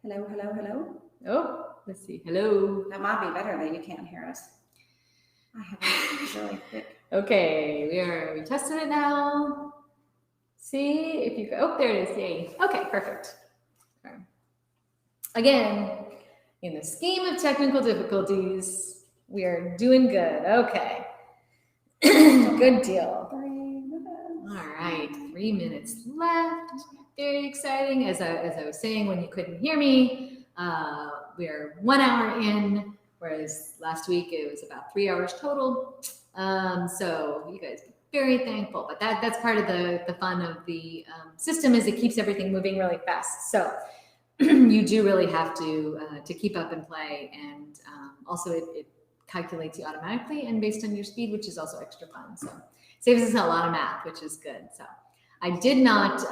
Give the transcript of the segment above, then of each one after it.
Hello, hello, hello. Oh, let's see. Hello. That might be better that you can't hear us. I have a really thick. Okay, we tested it now. See if you go. Oh, there it is. Yay. Okay, perfect. Okay. Again, in the scheme of technical difficulties, we are doing good. Okay. Good deal. 3 minutes. All right, 3 minutes left. Very exciting. As I was saying when you couldn't hear me, we're 1 hour in, whereas last week it was about 3 hours total. So you guys be very thankful. But that's part of the fun of the system is it keeps everything moving really fast. So you do really have to keep up and play, and also it calculates you automatically and based on your speed, which is also extra fun. So saves us a lot of math, which is good. So I did not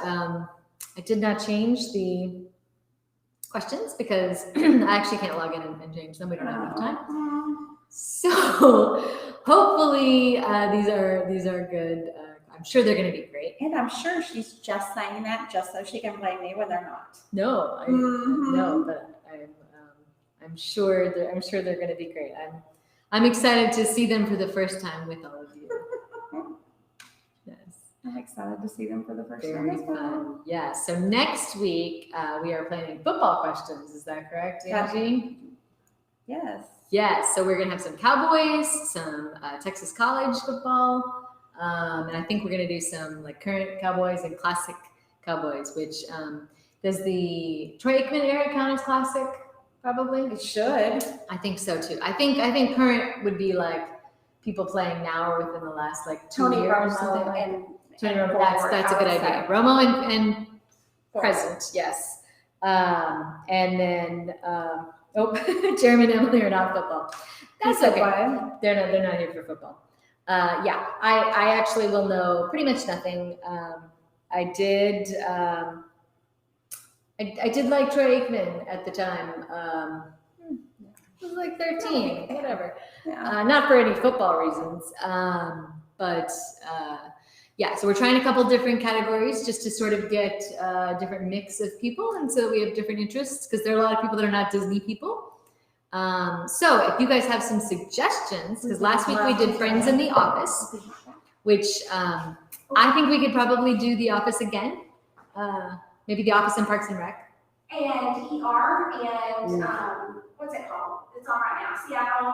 change the questions because I actually can't log in and change them. We don't have enough time. So hopefully these are good. I'm sure they're going to be great. And I'm sure she's just saying that just so she can blame me when they're not. No, no, but I'm sure they're going to be great. I'm excited to see them for the first time with all of you. Yes. I'm excited to see them for the first time Very as well. fun. Yeah. So next week we are planning football questions. Is that correct, Angie? Yes. Yes. So we're gonna have some Cowboys, some Texas College football, and I think we're gonna do some like current Cowboys and classic Cowboys. Which does the Troy Aikman era count as classic? Probably. It should. I think so too. I think current would be like people playing now or within the last like 2 Tony years or Romo something. and Tony Romo. forward, That's a I good would idea. say. Romo and Forward. present, yes. And then Jeremy and Emily are not football. That's okay. They're not here for football. Yeah, I actually will know pretty much nothing. I did like Troy Aikman at the time. I was like 13, whatever. Yeah. Not for any football reasons, but yeah. So we're trying a couple different categories just to sort of get a different mix of people, and so we have different interests because there are a lot of people that are not Disney people. So if you guys have some suggestions, because last week we did Friends in the Office, which I think we could probably do The Office again. Maybe The Office and Parks and Rec. And ER and what's it called? It's on right now. Seattle.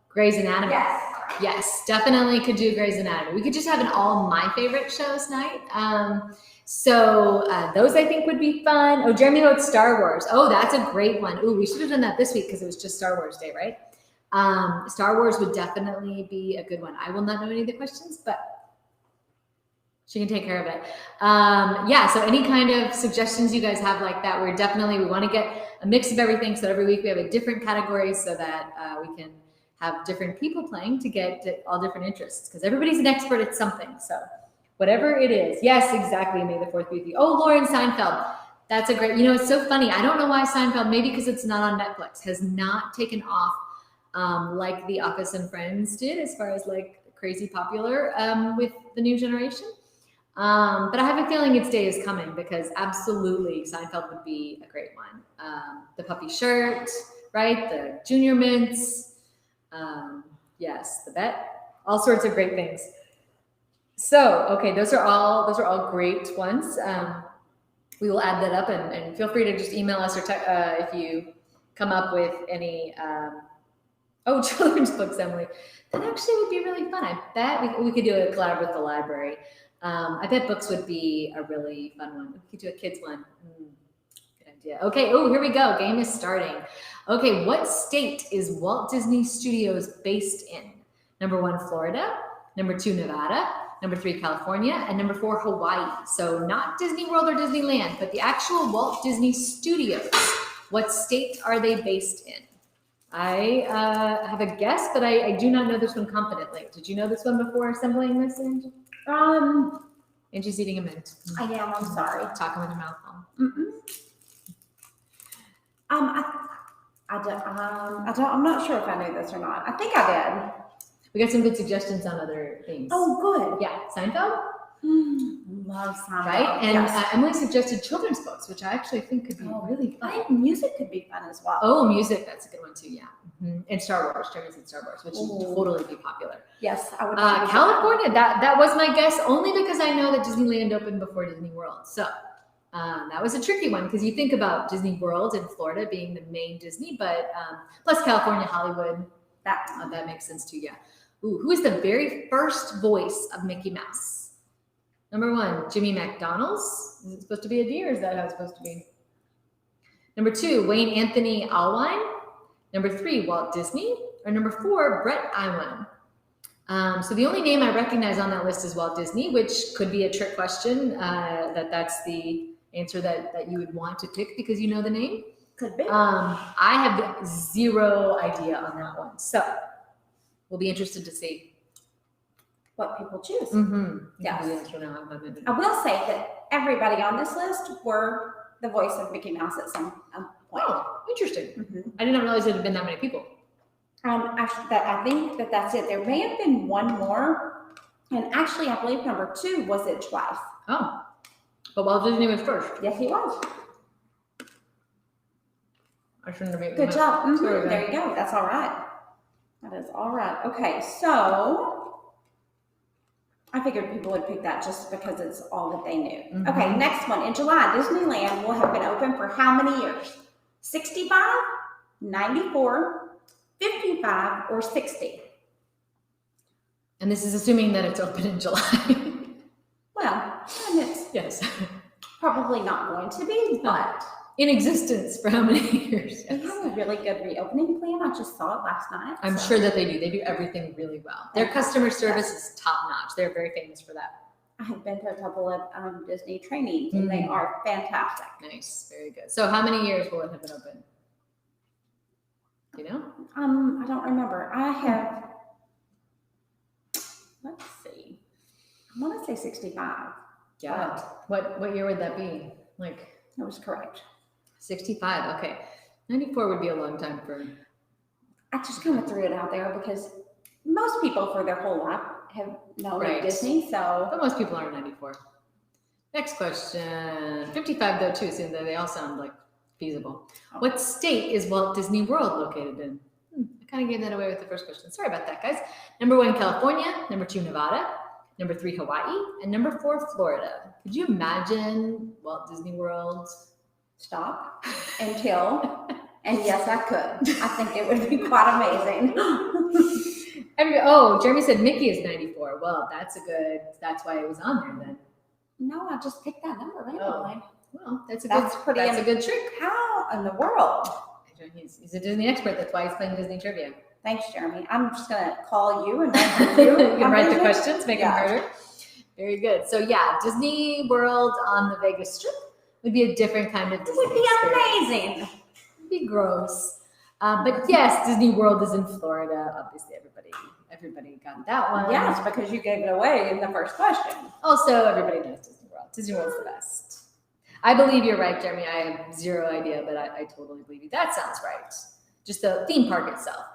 Grey's Anatomy. Yes. Yes, definitely could do Grey's Anatomy. We could just have an all my favorite shows night. So those I think would be fun. Oh, Jeremy wrote Star Wars. Oh, that's a great one. Ooh, we should have done that this week because it was just Star Wars Day, right? Star Wars would definitely be a good one. I will not know any of the questions, but she can take care of it. Yeah, so any kind of suggestions you guys have like that, we want to get a mix of everything. So every week we have a different category so that we can have different people playing to get all different interests because everybody's an expert at something. So whatever it is. Yes, exactly. May the 4th be with you. Oh, Lauren Seinfeld. That's a great, it's so funny. I don't know why Seinfeld, maybe because it's not on Netflix, has not taken off like The Office and Friends did as far as like crazy popular with the new generation. But I have a feeling its day is coming because absolutely Seinfeld would be a great one. The puppy shirt, right? The junior mints. Yes, the bet, all sorts of great things. So, okay, those are all great ones. We will add that up and feel free to just email us or if you come up with any, children's books, Emily. That actually would be really fun. I bet we could do a collab with the library. I bet books would be a really fun one. We could do a kids one. Good idea. Okay. Oh, here we go. Game is starting. Okay. What state is Walt Disney Studios based in? Number 1, Florida. Number 2, Nevada. Number 3, California. And number 4, Hawaii. So not Disney World or Disneyland, but the actual Walt Disney Studios. What state are they based in? I have a guess, but I do not know this one confidently. Did you know this one before assembling this, Angie? Angie's eating a mint. I am. I'm sorry. Talking with her mouth full. I'm not sure if I knew this or not. I think I did. We got some good suggestions on other things. Oh, good. Yeah, Seinfeld? Love Sandal. right? And yes. Emily suggested children's books, which I actually think could be really I fun. think music could be fun as well. Oh, music, that's a good one too, yeah. And Star Wars, Jeremy said Star Wars, which Ooh. would totally be popular. Yes, I would. probably do California, that was my guess, only because I know that Disneyland opened before Disney World. So that was a tricky one because you think about Disney World in Florida being the main Disney, but plus California, Hollywood, that. that makes sense too, yeah. Ooh, who is the very first voice of Mickey Mouse? Number 1, Jimmy McDonald's. Is it supposed to be a D or is that how it's supposed to be? Number 2, Wayne Anthony Allwine. Number 3, Walt Disney. Or number 4, Brett Iwan. So the only name I recognize on that list is Walt Disney, which could be a trick question. That's the answer that you would want to pick because you know the name. Could be. I have zero idea on that one. So we'll be interested to see. What people choose. Yes. I will say that everybody on this list were the voice of Mickey Mouse at some point. Oh, interesting. Mhm. I didn't realize there had been that many people. Actually, I think that's it. There may have been one more, and actually, I believe number 2 was it twice. Oh, but Walt Disney was first. Yes, he was. I shouldn't have made Good job. Mhm. Sorry, There you go. That's all right. That is all right. Okay, so I figured people would pick that just because it's all that they knew. Mhm. Okay, next one. In July, Disneyland will have been open for how many years? 65, 94, 55, or 60? And this is assuming that it's open in July. Well, and it's Yes. probably not going to be, but In existence for how many years? they have a really good reopening plan. I just saw it last night. I'm so sure that they do. They do everything really well. Their customer service is top notch. They're very famous for that. I have been to a couple of Disney trainings, and they are fantastic. Nice. Very good. So how many years will it have been open? Do you know? I don't remember. I have. Let's see. I want to say 65. Yeah. What year would that be? Like That was correct. 65. Okay. 94 would be a long time for. I just kind of threw it out there because most people for their whole life have known Right. of Disney, so But most people aren't 94. Next question. 55 though too, so they all sound like feasible. What state is Walt Disney World located in? I kind of gave that away with the first question. Sorry about that, guys. Number 1, California. Number 2, Nevada. Number 3, Hawaii. And number 4, Florida. Could you imagine Walt Disney World? stop until, and yes, I could. I think it would be quite amazing. Jeremy said Mickey is 94. Well, that's why it was on there then. No, I just picked that number randomly. Well, that's That's a good trick. How in the world? He's a Disney expert. That's why he's playing Disney trivia. Thanks, Jeremy. I'm just gonna call you and write You you. can write the questions, make them Yeah. harder. Very good. So yeah, Disney World on the Vegas Strip would be a different kind of It Disney would be experience. amazing. It'd be gross. But yes, Disney World is in Florida. Obviously, everybody got that one. Yes, because you gave it away in the first question. Also, everybody knows Disney World. Disney World's the best. I believe you're right, Jeremy. I have zero idea, but I totally believe you. That sounds right. Just the theme park itself.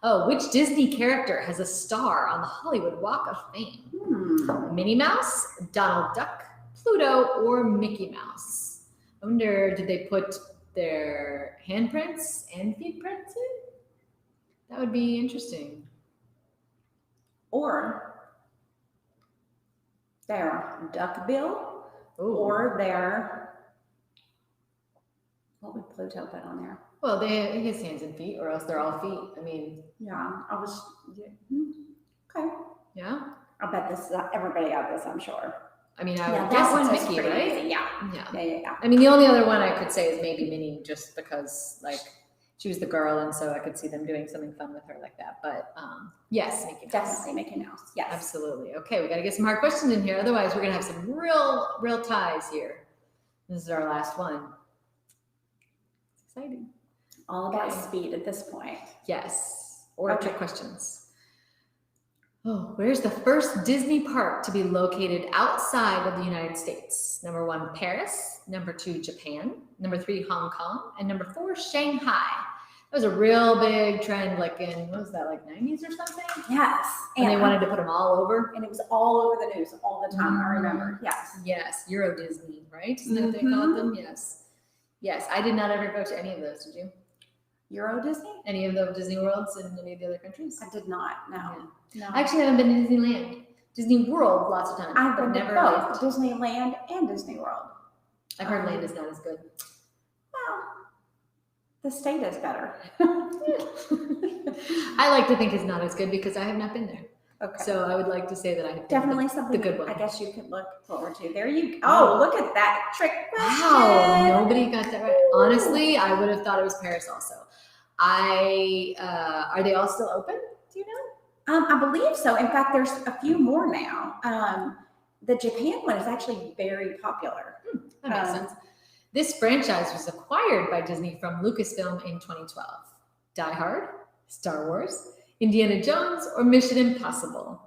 Oh, which Disney character has a star on the Hollywood Walk of Fame? Minnie Mouse, Donald Duck, Pluto, or Mickey Mouse? I wonder, did they put their handprints and feet prints in? That would be interesting. Or their duckbill, Ooh. or their, what would Pluto put on there? Well, they his hands and feet, or else they're all feet. I mean, Yeah, okay. yeah. I bet this everybody got this, I'm sure. I mean, I Yeah, would that guess one it's was Mickey, pretty right? easy. Yeah. Yeah. Yeah. I mean, the only other one I could say is maybe Minnie, just because like she was the girl, and so I could see them doing something fun with her like that. But yes, Mickey Mouse. Definitely Mickey Mouse. Yes. Absolutely. Okay, we got to get some hard questions in here. Otherwise, we're gonna have some real ties here. This is our last one. It's exciting. All about Okay. speed at this point. Yes. Or Okay. trick questions. Oh, where's the first Disney park to be located outside of the United States? Number 1, Paris. Number 2, Japan. Number 3, Hong Kong. And number 4, Shanghai. That was a real big trend, like in, what was that, like 90s or something? Yes. And they wanted to put them all over. And it was all over the news all the time. I remember. Yes. Yes, Euro Disney, right? Isn't that what they called them? Yes. Yes, I did not ever go to any of those, did you? Euro Disney? Any of the Disney Worlds in any of the other countries? I did not. No. No. I actually haven't been to Disneyland. Disney World lots of times, I've but been to never both lived. Disneyland and Disney World. I've heard land is not as good. Well, the state is better. I like to think it's not as good because I have not been there. Okay. So I would like to say that I have been Definitely something good one. I guess you could look forward to. There you go. Oh, look at that trick question. Wow, nobody got that right. Honestly, I would have thought it was Paris also. Are they all still open? Do you know? I believe so. In fact, there's a few more now. The Japan one is actually very popular. That makes sense. This franchise was acquired by Disney from Lucasfilm in 2012. Die Hard, Star Wars, Indiana Jones, or Mission Impossible?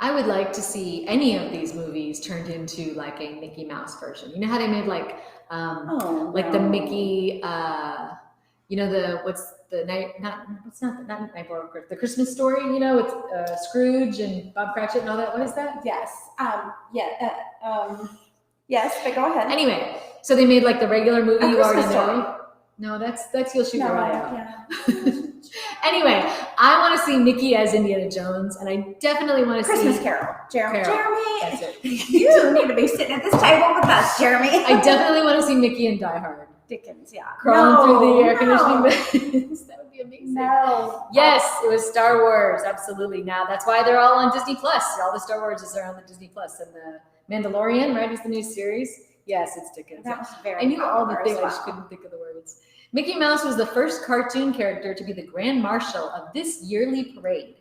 I would like to see any of these movies turned into like a Mickey Mouse version. You know how they made like the Mickey, not Nightmare, the Christmas Story, with Scrooge and Bob Cratchit and all that. What is that? Yes. Yes, but go ahead. Anyway, so they made like the regular movie you already Christmas know. Story. No, that's You'll Shoot Your Eye Out. Yeah. Anyway, I want to see Mickey as Indiana Jones, and I definitely want to Christmas see Carol. Jeremy, That's it. you need to be sitting at this table with us, Jeremy. I definitely want to see Mickey and Die Hard. Dickens, yeah. Crawling through the air conditioning vents. That would be amazing. No. Yes, it was Star Wars. Absolutely. Now that's why they're all on Disney Plus. All the Star Wars are on the Disney Plus, and the Mandalorian, right, is the new series. Yes, it's Dickens. That was very I knew all the popular things. as I just well. couldn't think of the words. Mickey Mouse was the first cartoon character to be the Grand Marshal of this yearly parade: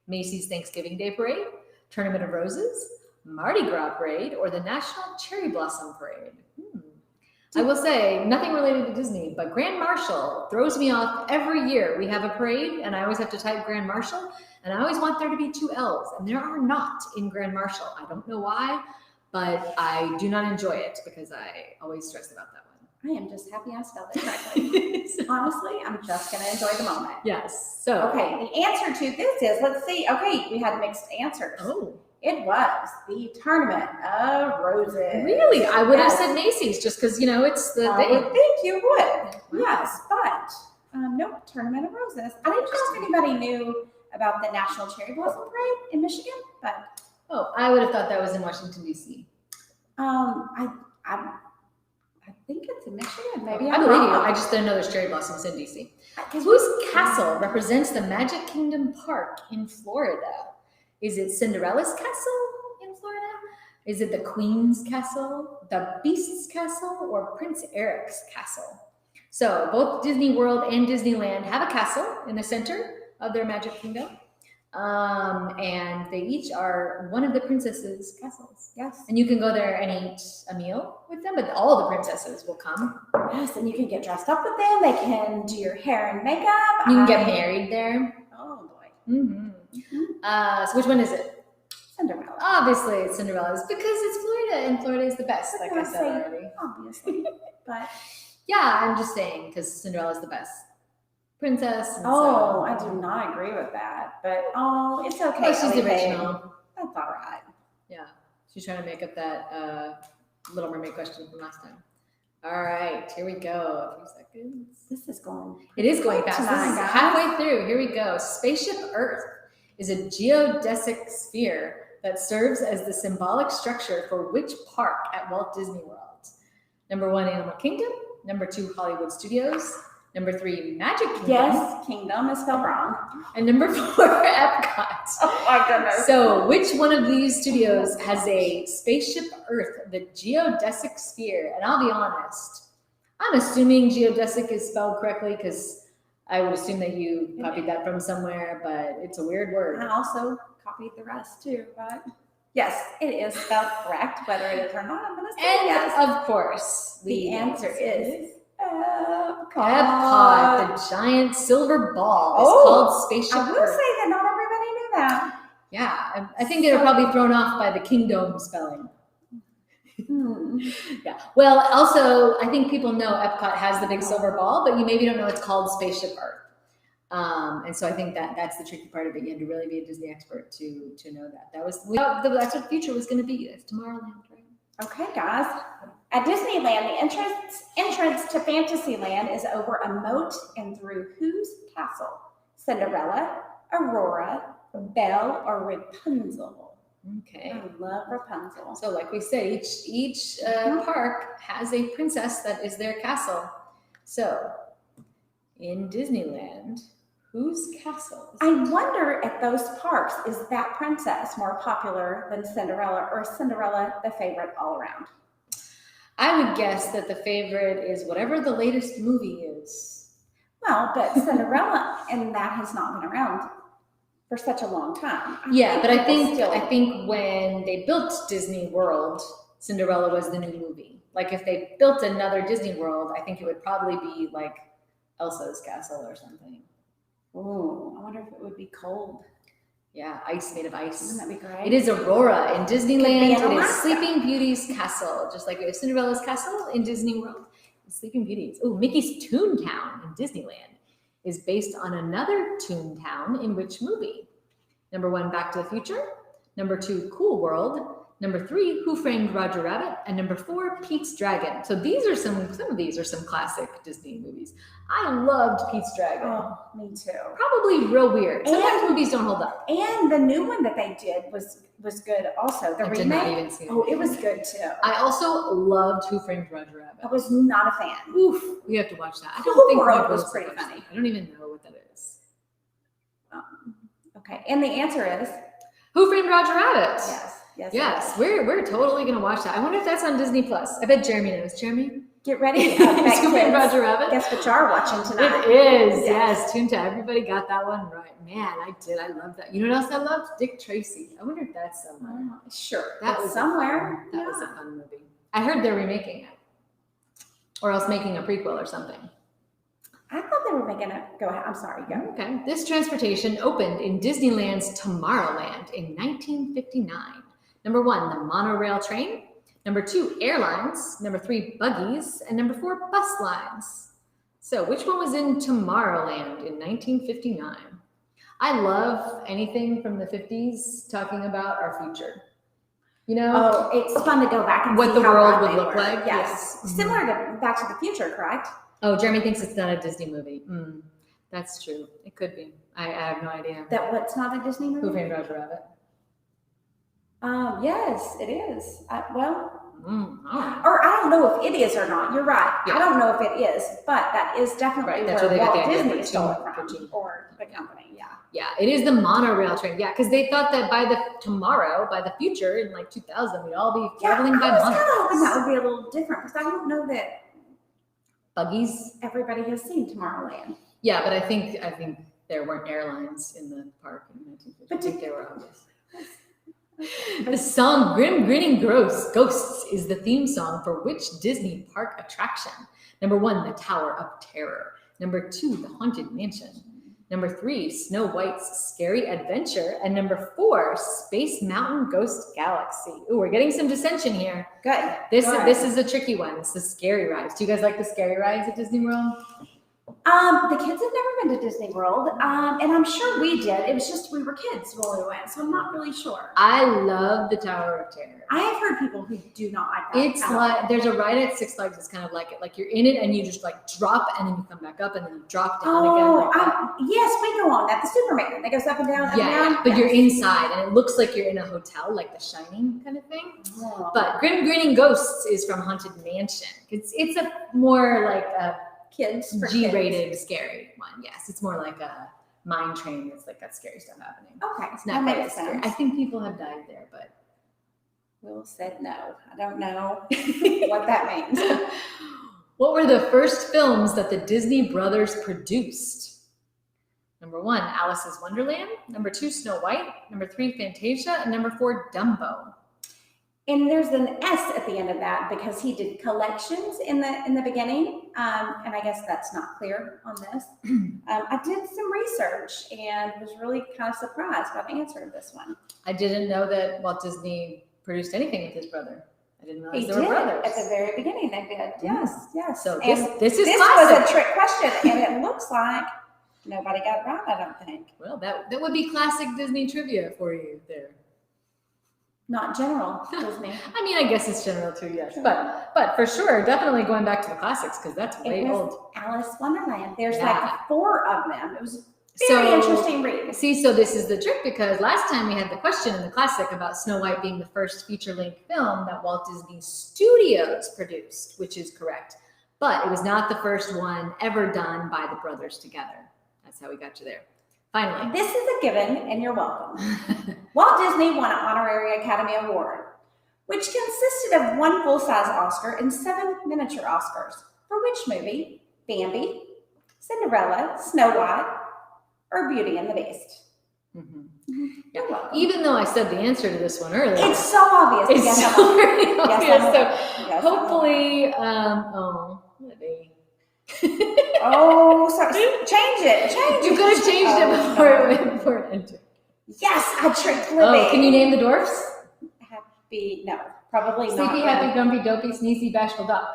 Macy's Thanksgiving Day Parade, Tournament of Roses, Mardi Gras Parade, or the National Cherry Blossom Parade. I will say, nothing related to Disney, but Grand Marshal throws me off every year. We have a parade, and I always have to type Grand Marshal, and I always want there to be 2 L's, and there are not in Grand Marshal. I don't know why, but I do not enjoy it because I always stress about that one. I am just happy I spelled it correctly. Honestly, I'm just going to enjoy the moment. Yes. So. Okay, the answer to this is, let's see. Okay, we had mixed answers. Oh. It was the Tournament of Roses. Really? I would have Yes. said Macy's just because, it's the I thing. would think you would. Yes, but nope, Tournament of Roses. I didn't know if anybody knew about the National Cherry Blossom Parade in Michigan, but Oh, I would have thought that was in Washington, D.C. I think it's in Michigan. Maybe I I'm believe you. wrong. I just didn't know there's cherry blossoms in D.C. Because Whose castle represents the Magic Kingdom Park in Florida? Is it Cinderella's castle in Florida? Is it the Queen's castle, the Beast's castle, or Prince Eric's castle? So both Disney World and Disneyland have a castle in the center of their Magic Kingdom. And they each are one of the princesses' castles. Yes. And you can go there and eat a meal with them, but all the princesses will come. Yes, and you can get dressed up with them. They can do your hair and makeup. You can get married there. Oh boy. Mm-hmm. So which one is it? Cinderella. Obviously, it's Cinderella's because it's Florida, and Florida is the best, like I I'd said say, already. Obviously. But Yeah, I'm just saying because Cinderella's the best princess. And oh, I do not agree with that. But it's okay. Well, she's the Ellie Mae. original. That's all right. Yeah, she's trying to make up that Little Mermaid question from last time. All right, here we go. 3 seconds. This is going. It is going fast. tonight, This is guys. halfway through. Here we go. Spaceship Earth is a geodesic sphere that serves as the symbolic structure for which park at Walt Disney World? Number 1, Animal Kingdom. Number 2, Hollywood Studios. Number 3, Magic Kingdom. Yes, Kingdom is spelled wrong. And number 4, Epcot. Oh my goodness. So, which one of these studios has a Spaceship Earth, the geodesic sphere? And I'll be honest, I'm assuming geodesic is spelled correctly because I would assume that you copied that from somewhere, but it's a weird I word. also copied the rest too, but yes, it is spelled correct. Whether it is or not, I'm going to say And yes. of course, The answer is Epcot. Epcot, the giant silver ball, is Oh, called Spaceship I will Earth. say that not everybody knew that. Yeah, I think they were probably thrown off by the kingdom spelling. Hmm. Yeah. Well, also, I think people know Epcot has the big silver ball, but you maybe don't know it's called Spaceship Earth. And so I think that's the tricky part of it. You had to really be a Disney expert to know that. That's what the future was going to be. It's Tomorrowland, right? Okay, guys. At Disneyland, the entrance to Fantasyland is over a moat and through whose castle? Cinderella, Aurora, Belle, or Rapunzel? Okay. I love Rapunzel. So, like we said, each park has a princess that is their castle. So, in Disneyland, whose castle? I wonder at those parks, is that princess more popular than Cinderella, or is Cinderella the favorite all around? I would guess that the favorite is whatever the latest movie is. Well, but Cinderella and that has not been around for such a long time. Yeah, but I people think when they built Disney World, Cinderella was the new movie. Like if they built another Disney World, I think it would probably be like Elsa's castle or something. Oh, I wonder if it would be cold. Yeah, ice made of ice. Wouldn't that be great? It is Aurora in Disneyland. in It is Alaska. Sleeping Beauty's castle, just like we have Cinderella's castle in Disney World. Sleeping Beauty's. Oh, Mickey's Toontown in Disneyland is based on another Toontown in which movie? Number 1, Back to the Future. Number 2, Cool World. Number 3, Who Framed Roger Rabbit. And number 4, Pete's Dragon. So these are some of these are some classic Disney movies. I loved Pete's Dragon. Oh, me too. Probably real weird. Sometimes And- movies don't hold up. And the new one that they did was good also. The I did not remake. even see it. Oh, it was good too. I also loved Who Framed Roger Rabbit. I was not a fan. Oof, we have to watch that. I Cool don't think World my was girls pretty have watched funny. that. I don't even know what that is. Okay, and the answer is Who Framed Roger Rabbit? yes. Yes. Yes, yes. we're totally gonna watch that. I wonder if that's on Disney Plus. I bet Jeremy knows. Jeremy, Get ready. Who Framed kids. Roger Rabbit? Guess what you are watching tonight? It is. Yes. Yes, Toontown. Everybody got that one right. Man, I did. I love that. You know what else I loved? Dick Tracy. I wonder if that's somewhere. Oh, sure. That was somewhere. That was a fun movie. I heard they're remaking it, or else making a prequel or something. I thought they were making a. Go ahead. I'm sorry. Go. Okay. This transportation opened in Disneyland's Tomorrowland in 1959. Number 1, the monorail train. Number 2, airlines. Number 3, buggies. And number 4, bus lines. So which one was in Tomorrowland in 1959? I love anything from the 50s talking about our future. You know? Oh, it's fun to go back and What see the how world right would they look were. like? Yes. Yes. Similar to Back to the Future, correct? Oh, Jeremy thinks it's not a Disney movie. That's true. It could be. I have no idea. That what's not a Disney movie? Who Framed Roger Rabbit? Yes, it is. Well, Oh. or I don't know if it is or not. You're right. Yeah. I don't know if it is, but that is definitely Right, that's where where they got Walt the idea Disney for stole it Toon- from, for Toon. or the company. Yeah. Yeah, it is the monorail train. Yeah, because they thought that by the future, in like 2000, we'd all be traveling by I was kind of hoping that monorails. would be a little different because I don't know that Buggies. everybody has seen Tomorrowland. Yeah, but I think there weren't airlines in the park in 1950. I But think they were obvious. The song Grim Grinning Ghosts is the theme song for which Disney park attraction? Number 1, the Tower of Terror. Number 2, the Haunted Mansion. Number 3, Snow White's Scary Adventure. And number 4, Space Mountain Ghost Galaxy. Ooh, we're getting some dissension here. Good. This Go ahead. is a tricky one. It's the scary rides. Do you guys like the scary rides at Disney World? The kids have never been to Disney World, and I'm sure we did. It was just we were kids when we went, so I'm not really sure. I love the Tower of Terror. I have heard people who do not like that. It's at all. like there's a ride at Six Flags that's kind of like it. Like you're in it and you just like drop and then you come back up and then you drop down again. Oh, Like that. yes, we go on that. The Superman that goes up and down. Yeah, but you're inside and it looks like you're in a hotel, like The Shining kind of thing. Oh. But Grim Grinning Ghosts is from Haunted Mansion. It's a more like a kids for G-rated kids. scary one. Yes, it's more like a mine train. It's like got scary stuff happening. Okay, It's that not quite as makes scary. sense. I think people have died there, but Will said no. I don't know what that means. what were the first films that the Disney brothers produced? Number 1, Alice's Wonderland. Number 2, Snow White. Number 3, Fantasia. And number 4, Dumbo. And there's an S at the end of that because he did collections in the beginning, and I guess that's not clear on this. I did some research and was really kind of surprised by the answer to this one. I didn't know that Walt Disney produced anything with his brother. I didn't He realize did they were brothers. at the very beginning. They did. Yes, yes. So And this is this classic. was a trick question, and it looks like nobody got it right. I don't think. Well, that would be classic Disney trivia for you there. Not general Disney. I mean, I guess it's general too, yes. But for sure, definitely going back to the classics because that's way It was old. Alice Wonderland. There's Yeah. like 4 of them. It was very interesting read. See, so this is the trick because last time we had the question in the classic about Snow White being the first feature-length film that Walt Disney Studios produced, which is correct. But it was not the first one ever done by the brothers together. That's how we got you there. Finally. This is a given, and you're welcome. Walt Disney won an honorary Academy Award, which consisted of 1 full-size Oscar and 7 miniature Oscars. For which movie? Bambi, Cinderella, Snow White, or Beauty and the Beast? Mhm. You're welcome. Even though I said the answer to this one earlier. It's so obvious. It's Yes, so I know. very Yes, I obvious. know. So Yes, I know. hopefully, let me. Oh, so change it. Change You it. could have changed it before it entered. Yes, I tricked Libby. Oh, can you name the dwarfs? Happy? No, probably not. Sleepy, happy, grumpy, dopey, sneezy, bashful duck.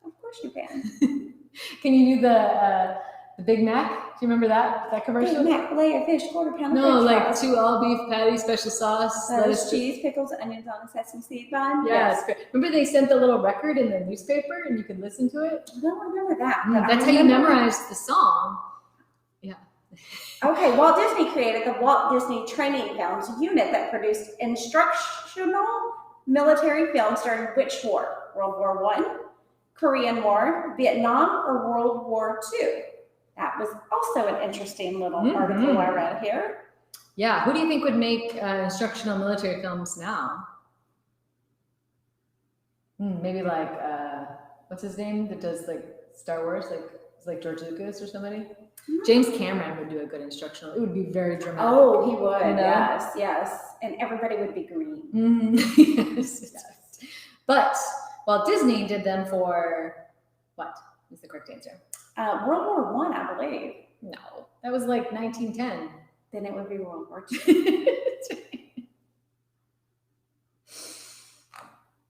Of course you can. Can you do the Big Mac? Do you remember that commercial? Big Mac, filet of fish, quarter pound of No, French like fries, 2 all beef patties, special sauce, lettuce, cheese, pickles, onions on a sesame seed bun. Yeah, it's great. Remember they sent the little record in the newspaper and you could listen to it? I don't remember that. but I That's how you remember- memorized the song. Yeah. Okay, Walt Disney created the Walt Disney Training Films unit that produced instructional military films during which war? World War I, Korean War, Vietnam, or World War II? That was also an interesting little article I read here. Yeah, who do you think would make instructional military films now? Maybe like, what's his name that does like Star Wars? Like George Lucas or somebody? James Cameron would do a good instructional. It would be very dramatic. Oh, he would. You know? Yes, yes. And everybody would be green. Yes. But Walt Disney did them for what is the correct answer? World War I believe. No, that was like 1910. Then it would be World War II.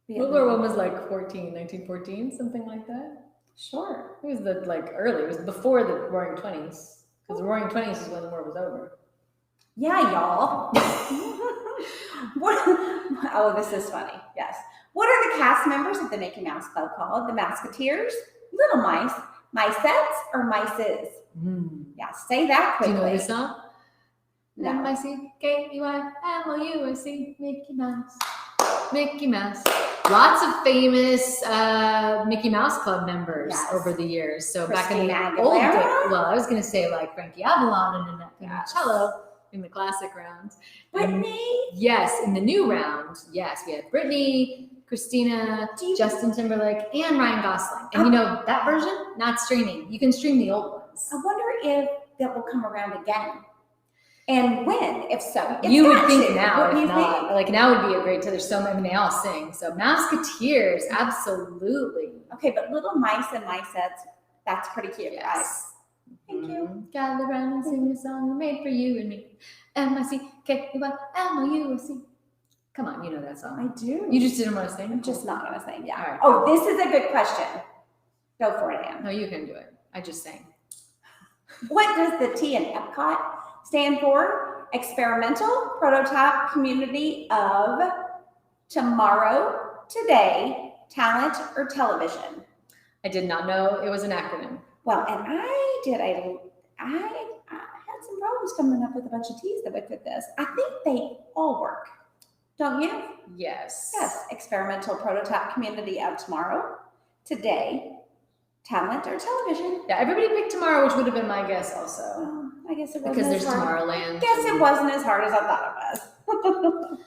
World War I was like 1914, something like that. Sure. It was early. It was before the Roaring 20s. Because the Roaring 20s is when the war was over. Yeah, y'all. Oh, this is funny. Yes. What are the cast members of the Mickey Mouse Club called? The Musketeers, Little Mice, Micettes, or Mices? Yeah, say that Do you quickly. know this song? No. M-I-C-K-E-Y-M-O-U-S-E, Mickey Mouse. Mickey Mouse. Lots of famous Mickey Mouse Club members Yes. over the years. So back in Christina the old days, Aguilera? well, I was going to say like Frankie Avalon and Annette Yes. Funicello in the classic rounds. And Whitney? yes, in the new round, yes, we had Britney, Christina, Justin Timberlake, and Ryan Gosling. And you know, that version, not streaming. You can stream the old ones. I wonder if that will come around again. And when, if so. It's You would got think to. now, Wouldn't if you not. think? Like now would be a great time. There's so many, they all sing. So Mouseketeers, absolutely. Okay, but Little Mice and Micettes, that's pretty cute, right? Yes. Thank you. Gather around and sing a song made for you and me. M-I-C-K-E-Y-M-O-U-S-E. Come on, you know that song. I do. You just didn't want to sing? I'm just not going to say, yeah. All right. Oh, this is a good question. Go for it, Anne. No, you can do it. I just sang. What does the T in Epcot stand for? Experimental Prototype Community of Tomorrow, Today, Talent, or Television? I did not know it was an acronym. Well, and I had some problems coming up with a bunch of T's that would fit this. I think they all work. Don't you? Yes. Yes. Experimental Prototype Community of Tomorrow, Today, Talent, or Television? Yeah, everybody picked Tomorrow, which would have been my guess also. I guess it wasn't Because as there's hard. Tomorrowland. Guess it wasn't as hard as I thought it was.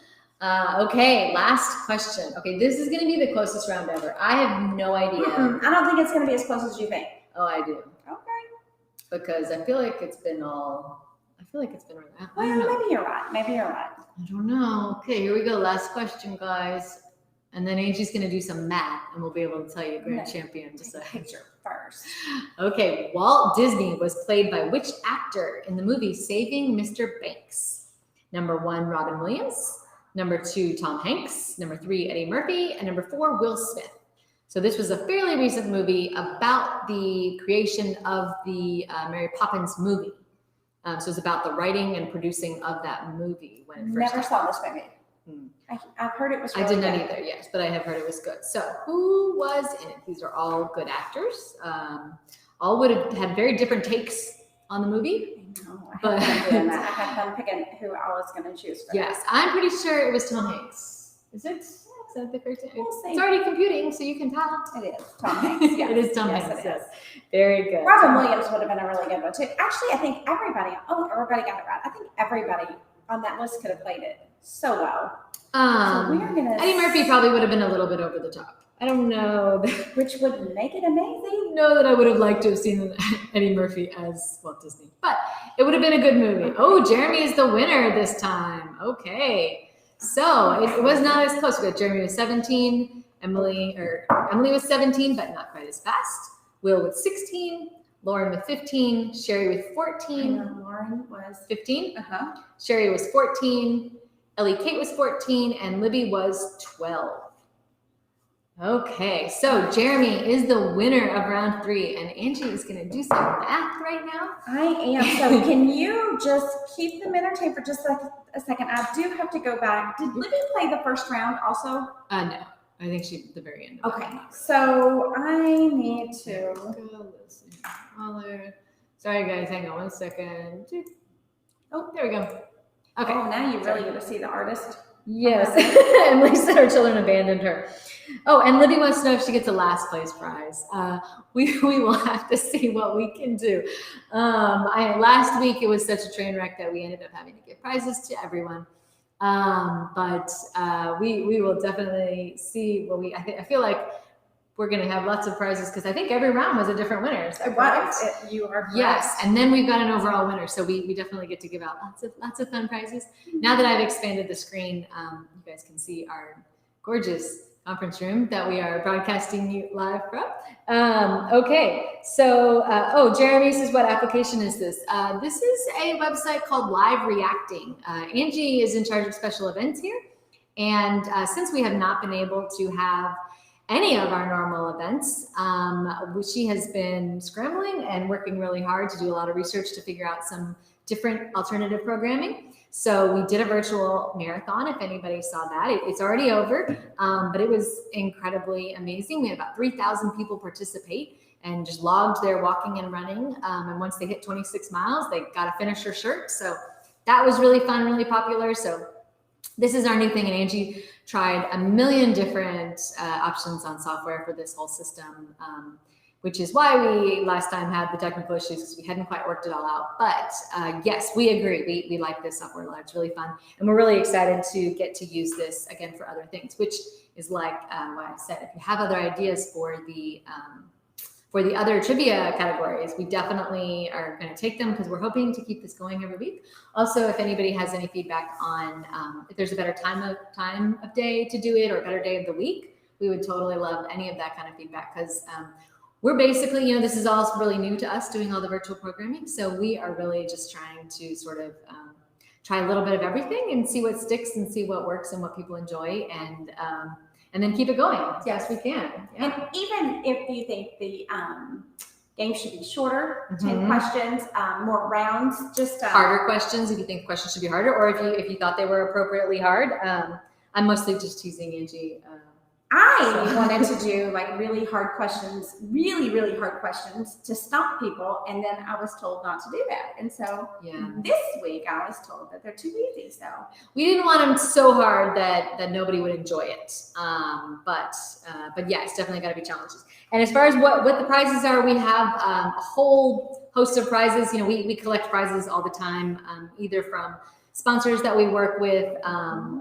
Okay, last question. Okay, this is going to be the closest round ever. I have no idea. I don't think it's going to be as close as you think. Oh, I do. Okay. Because I feel like it's been around. I don't Well, know. maybe you're right. Maybe you're right. I don't know. Okay, here we go. Last question, guys. And then Angie's going to do some math and we'll be able to tell you grand Okay. champion. Just a Picture first. Okay, Walt Disney was played by which actor in the movie Saving Mr. Banks? Number 1, Robin Williams. Number 2, Tom Hanks. Number 3, Eddie Murphy. And number 4, Will Smith. So this was a fairly recent movie about the creation of the Mary Poppins movie. So it's about the writing and producing of that movie when it first Never saw this movie. I've heard it was I really did not good. either, yes, but I have heard it was good. So who was in it? These are all good actors. All would have had very different takes on the movie. I know, But- I had fun doing that. I had fun picking who I was going to choose for Yes, I'm pretty sure it was Tom Hanks. Is it? Is that the correct? We'll see. It's already computing, so you can tell. that. It is Tom Hanks. Yes. It is Tom Yes, Hanks. it Yes, is. very good. Robin Williams would have been a really good one too. Actually, I think everybody got it right. I think everybody on that list could have played it so well. So we are gonna Eddie Murphy probably would have been a little bit over the top. I don't know. which would make it amazing. Know that I would have liked to have seen Eddie Murphy as Walt Disney, but it would have been a good movie. Oh, Jeremy is the winner this time. Okay, so it was not as close. We got Jeremy with 17, Emily was 17, but not quite as fast. Will with 16, Lauren with 15, Sherry with 14, And Lauren was 15, uh-huh. Sherry was 14, Ellie Kate was 14, and Libby was 12. Okay, so Jeremy is the winner of round 3, and Angie is going to do some math right now. I am. So can you just keep them entertained for just a second? I do have to go back. Did Libby play the first round also? No, I think she at the very end. of Okay. that. So I need to. Go listen. Caller. Sorry guys, hang on 1 second. Oh, there we go. Okay. Oh, now you really get to see the artist. Yes. Emily said her children abandoned her. Oh, and Libby wants to know if she gets a last place prize. We will have to see what we can do. Last week it was such a train wreck that we ended up having to give prizes to everyone. But we will definitely see what I feel like we're going to have lots of prizes because I think every round was a different winner. Is that correct? You are correct. Yes, and then we've got an overall winner, so we definitely get to give out lots of fun prizes. Now that I've expanded the screen, you guys can see our gorgeous conference room that we are broadcasting you live from. Okay, so Jeremy says, what application is this? This is a website called Live Reacting. Angie is in charge of special events here, and since we have not been able to have any of our normal events, she has been scrambling and working really hard to do a lot of research to figure out some different alternative programming. So we did a virtual marathon, if anybody saw that. It's already over, but it was incredibly amazing. We had about 3,000 people participate and just logged their walking and running. And once they hit 26 miles, they got a finisher shirt. So that was really fun, really popular. So this is our new thing, and Angie tried a million different options on software for this whole system, which is why we last time had the technical issues because we hadn't quite worked it all out. But yes, we agree. We like this software a lot. It's really fun, and we're really excited to get to use this again for other things, which is like what I said. If you have other ideas for the other trivia categories, we definitely are going to take them because we're hoping to keep this going every week. Also, if anybody has any feedback on if there's a better time of day to do it or a better day of the week, we would totally love any of that kind of feedback because we're basically, this is all really new to us doing all the virtual programming. So we are really just trying to sort of try a little bit of everything and see what sticks and see what works and what people enjoy and then keep it going. Yes, we can. Yeah. And even if you think the game should be shorter, 10 Mhm. questions, more rounds, just Harder questions if you think questions should be harder, or if you thought they were appropriately hard. I'm mostly just teasing Angie. I wanted to do like really hard questions, really hard questions to stump people, and then I was told not to do that. And so Yeah, this week I was told that they're too easy. So we didn't want them so hard that nobody would enjoy it. But yeah, it's definitely got to be challenges. And as far as what the prizes are, we have a whole host of prizes. We collect prizes all the time, either from sponsors that we work with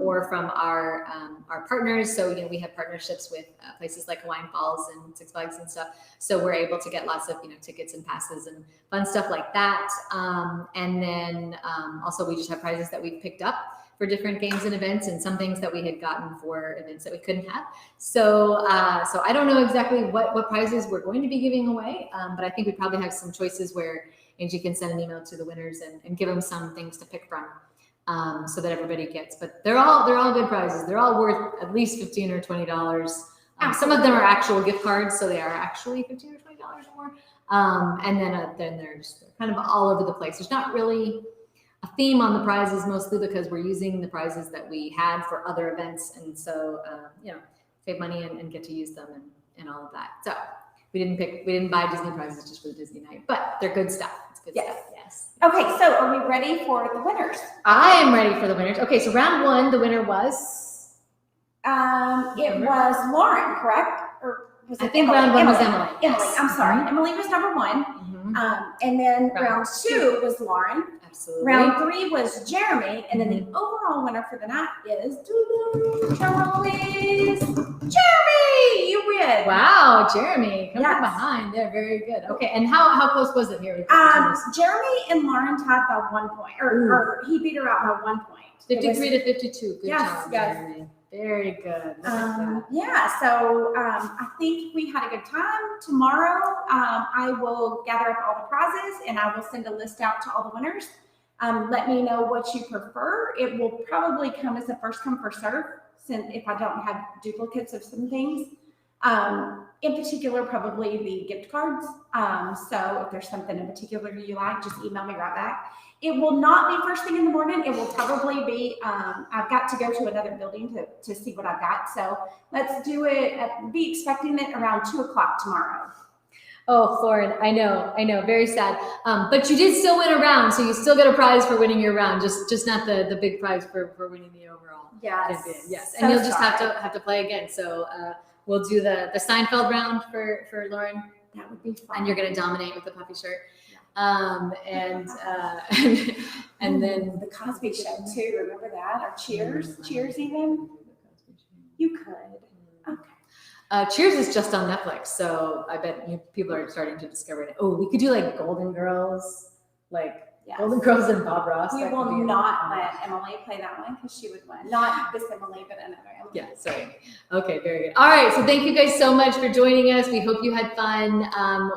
or from our partners. So, we have partnerships with places like Hawaiian Falls and Six Flags and stuff. So we're able to get lots of, tickets and passes and fun stuff like that. And then also we just have prizes that we've picked up for different games and events and some things that we had gotten for events that we couldn't have. So I don't know exactly what prizes we're going to be giving away, but I think we probably have some choices where Angie can send an email to the winners and give them some things to pick from. so that everybody gets. But they're all good prizes. They're all worth at least $15 or $20. Some of them are actual gift cards, so they are actually $15 or $20 or more. And then they're kind of all over the place. There's not really a theme on the prizes, mostly because we're using the prizes that we had for other events, and so save money and get to use them and all of that. So we didn't buy Disney prizes just for the Disney night, but they're good stuff. It's good stuff. Yes. Okay, so are we ready for the winners? I am ready for the winners. Okay, so round one, the winner was. It was Lauren, correct? Or was it I think Emily? round one was Emily. Emily, Yes. I'm sorry. Mhm. Emily was number one. Mhm. And then Round round two was Lauren. Absolutely. Round three was Jeremy. And then the overall winner for the night is, drum please, Jeremy, you win. Wow, Jeremy, coming Yes. from behind there, very good. Okay, and how close was it here? Jeremy and Lauren tied by 1 point, or he beat her out by 1 point. It was- 53 to 52. Good Yes, job, yes. Jeremy. Very good. Look at that. Yeah, so I think we had a good time. Tomorrow, I will gather up all the prizes and I will send a list out to all the winners. Let me know what you prefer. It will probably come as a first come, first serve, since if I don't have duplicates of some things. In particular, probably the gift cards. So if there's something in particular you like, just email me right back. It will not be first thing in the morning. It will probably be, I've got to go to another building to see what I've got. So let's do it, be expecting it around 2 o'clock tomorrow. Oh, Lauren, I know, very sad. But you did still win a round, so you still get a prize for winning your round, just not the big prize for winning the overall. Yes. Yes, So and you'll just sorry. have to play again. So we'll do the Steinfeld round for Lauren, That would be fun. and you're gonna dominate with the puffy shirt. And then The Cosby Show too. Remember that? Or Cheers even. You could. Okay. Cheers is just on Netflix, so I bet people are starting to discover it. Oh, we could do like Golden Girls, Yes. Golden Girls and Bob Ross. We That could will be- not let Emily play that one because she would win. Not this Emily, but another Emily. Yeah, sorry. Okay, very good. All right, so thank you guys so much for joining us. We hope you had fun.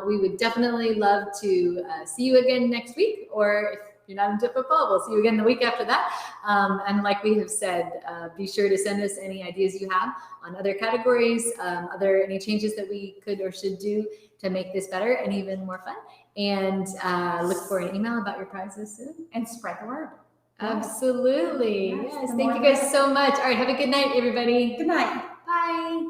We would definitely love to see you again next week, or if you're not into football, we'll see you again the week after that. And like we have said, be sure to send us any ideas you have on other categories, any changes that we could or should do to make this better and even more fun. And look for an email about your prizes soon. And spread the word. Absolutely. Yes, Yes. the Thank more you the guys so much. All right. Have a good night, everybody. Good night. Bye.